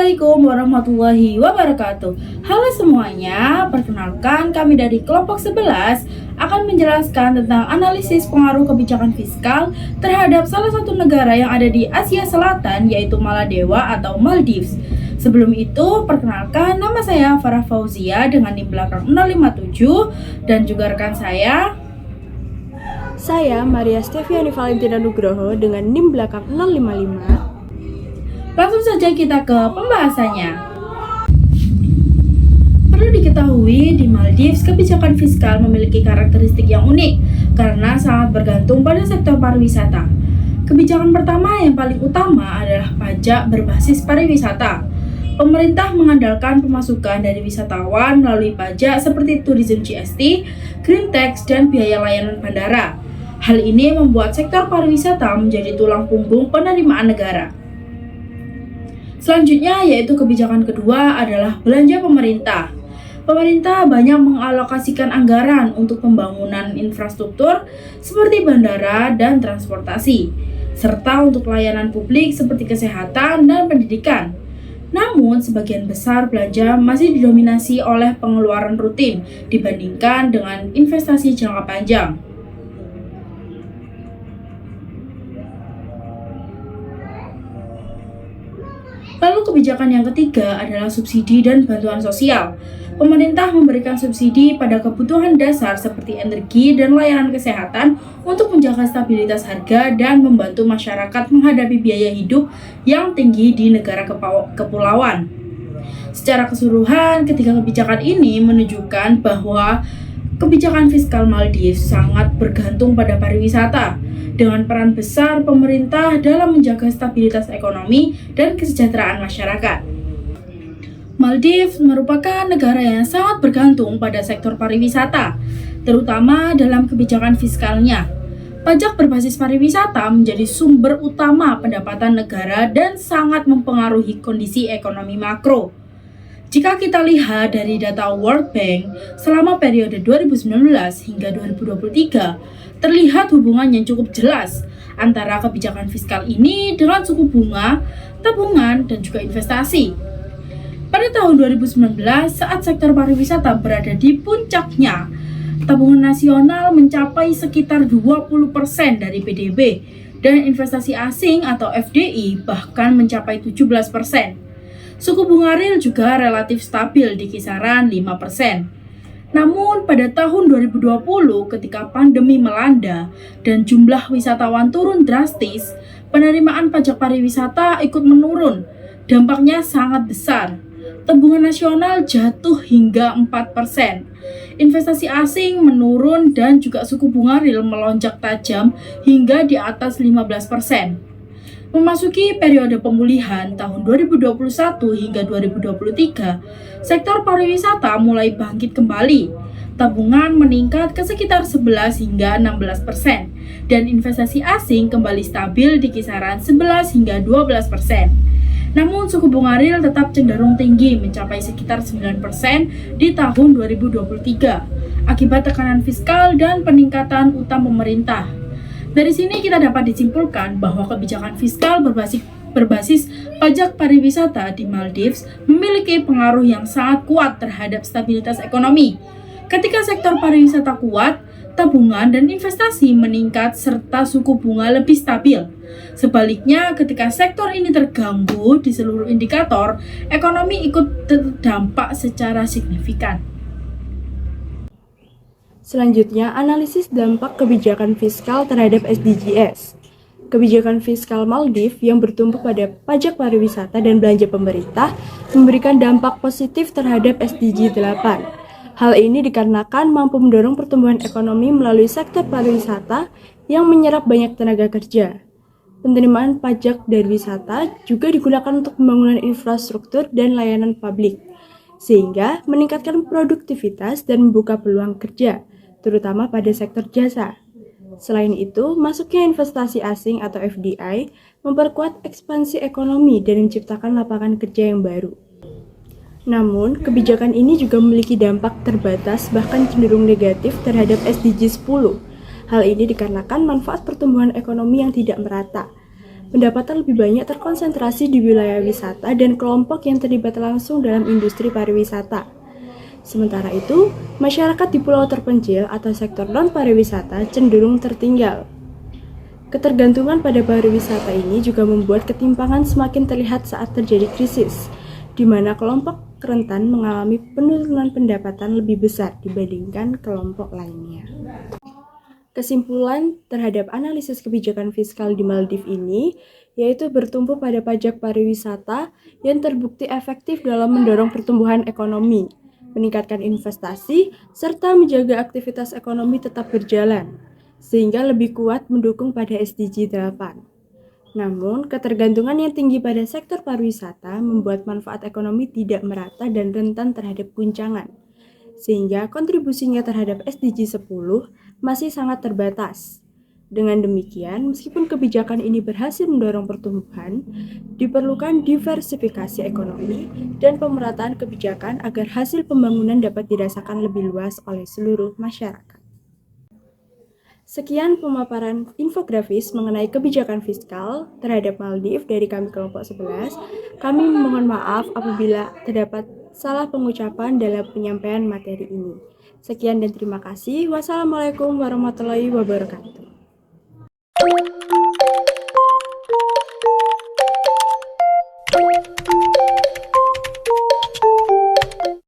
Assalamualaikum warahmatullahi wabarakatuh. Halo semuanya, perkenalkan kami dari kelompok 11 akan menjelaskan tentang analisis pengaruh kebijakan fiskal terhadap salah satu negara yang ada di Asia Selatan, yaitu Maladewa atau Maldives. Sebelum itu, perkenalkan nama saya Farah Fauzia dengan NIM belakang 057 dan juga rekan saya. Saya Maria Steviani Valentina Nugroho dengan NIM belakang 055. Langsung saja kita ke pembahasannya. Perlu diketahui, di Maldives kebijakan fiskal memiliki karakteristik yang unik karena sangat bergantung pada sektor pariwisata. Kebijakan pertama yang paling utama adalah pajak berbasis pariwisata. Pemerintah mengandalkan pemasukan dari wisatawan melalui pajak seperti tourism GST, green tax, dan biaya layanan bandara. Hal ini membuat sektor pariwisata menjadi tulang punggung penerimaan negara. Selanjutnya yaitu kebijakan kedua adalah belanja pemerintah. Pemerintah banyak mengalokasikan anggaran untuk pembangunan infrastruktur seperti bandara dan transportasi, serta untuk layanan publik seperti kesehatan dan pendidikan. Namun, sebagian besar belanja masih didominasi oleh pengeluaran rutin dibandingkan dengan investasi jangka panjang. Lalu kebijakan yang ketiga adalah subsidi dan bantuan sosial. Pemerintah memberikan subsidi pada kebutuhan dasar seperti energi dan layanan kesehatan untuk menjaga stabilitas harga dan membantu masyarakat menghadapi biaya hidup yang tinggi di negara kepulauan. Secara keseluruhan, ketiga kebijakan ini menunjukkan bahwa kebijakan fiskal Maldives sangat bergantung pada pariwisata, dengan peran besar pemerintah dalam menjaga stabilitas ekonomi dan kesejahteraan masyarakat. Maldives merupakan negara yang sangat bergantung pada sektor pariwisata, terutama dalam kebijakan fiskalnya. Pajak berbasis pariwisata menjadi sumber utama pendapatan negara dan sangat mempengaruhi kondisi ekonomi makro. Jika kita lihat dari data World Bank, selama periode 2019 hingga 2023, terlihat hubungan yang cukup jelas antara kebijakan fiskal ini dengan suku bunga, tabungan, dan juga investasi. Pada tahun 2019, saat sektor pariwisata berada di puncaknya, tabungan nasional mencapai sekitar 20% dari PDB, dan investasi asing atau FDI bahkan mencapai 17%. Suku bunga real juga relatif stabil di kisaran 5%. Namun pada tahun 2020 ketika pandemi melanda dan jumlah wisatawan turun drastis, penerimaan pajak pariwisata ikut menurun. Dampaknya sangat besar. Tabungan nasional jatuh hingga 4%. Investasi asing menurun dan juga suku bunga real melonjak tajam hingga di atas 15%. Memasuki periode pemulihan tahun 2021 hingga 2023, sektor pariwisata mulai bangkit kembali. Tabungan meningkat ke sekitar 11 hingga 16%, dan investasi asing kembali stabil di kisaran 11 hingga 12%. Namun suku bunga real tetap cenderung tinggi mencapai sekitar 9% di tahun 2023 akibat tekanan fiskal dan peningkatan utang pemerintah. Dari sini kita dapat disimpulkan bahwa kebijakan fiskal berbasis pajak pariwisata di Maldives memiliki pengaruh yang sangat kuat terhadap stabilitas ekonomi. Ketika sektor pariwisata kuat, tabungan dan investasi meningkat serta suku bunga lebih stabil. Sebaliknya, ketika sektor ini terganggu di seluruh indikator, ekonomi ikut terdampak secara signifikan. Selanjutnya, analisis dampak kebijakan fiskal terhadap SDGs. Kebijakan fiskal Maldives yang bertumpu pada pajak pariwisata dan belanja pemerintah memberikan dampak positif terhadap SDG 8. Hal ini dikarenakan mampu mendorong pertumbuhan ekonomi melalui sektor pariwisata yang menyerap banyak tenaga kerja. Penerimaan pajak dari wisata juga digunakan untuk pembangunan infrastruktur dan layanan publik, sehingga meningkatkan produktivitas dan membuka peluang kerja, terutama pada sektor jasa. Selain itu, masuknya investasi asing atau FDI memperkuat ekspansi ekonomi dan menciptakan lapangan kerja yang baru. Namun, kebijakan ini juga memiliki dampak terbatas bahkan cenderung negatif terhadap SDG 10. Hal ini dikarenakan manfaat pertumbuhan ekonomi yang tidak merata. pendapatan lebih banyak terkonsentrasi di wilayah wisata dan kelompok yang terlibat langsung dalam industri pariwisata. Sementara itu, masyarakat di pulau terpencil atau sektor non-pariwisata cenderung tertinggal. Ketergantungan pada pariwisata ini juga membuat ketimpangan semakin terlihat saat terjadi krisis, di mana kelompok rentan mengalami penurunan pendapatan lebih besar dibandingkan kelompok lainnya. Kesimpulan terhadap analisis kebijakan fiskal di Maldives ini yaitu bertumpu pada pajak pariwisata yang terbukti efektif dalam mendorong pertumbuhan ekonomi, meningkatkan investasi, serta menjaga aktivitas ekonomi tetap berjalan, sehingga lebih kuat mendukung pada SDG 8. Namun, ketergantungan yang tinggi pada sektor pariwisata membuat manfaat ekonomi tidak merata dan rentan terhadap guncangan, sehingga kontribusinya terhadap SDG 10 masih sangat terbatas. Dengan demikian, meskipun kebijakan ini berhasil mendorong pertumbuhan, diperlukan diversifikasi ekonomi dan pemerataan kebijakan agar hasil pembangunan dapat dirasakan lebih luas oleh seluruh masyarakat. Sekian pemaparan infografis mengenai kebijakan fiskal terhadap Maldives dari kami kelompok 11. Kami mohon maaf apabila terdapat salah pengucapan dalam penyampaian materi ini. Sekian dan terima kasih. Wassalamualaikum warahmatullahi wabarakatuh.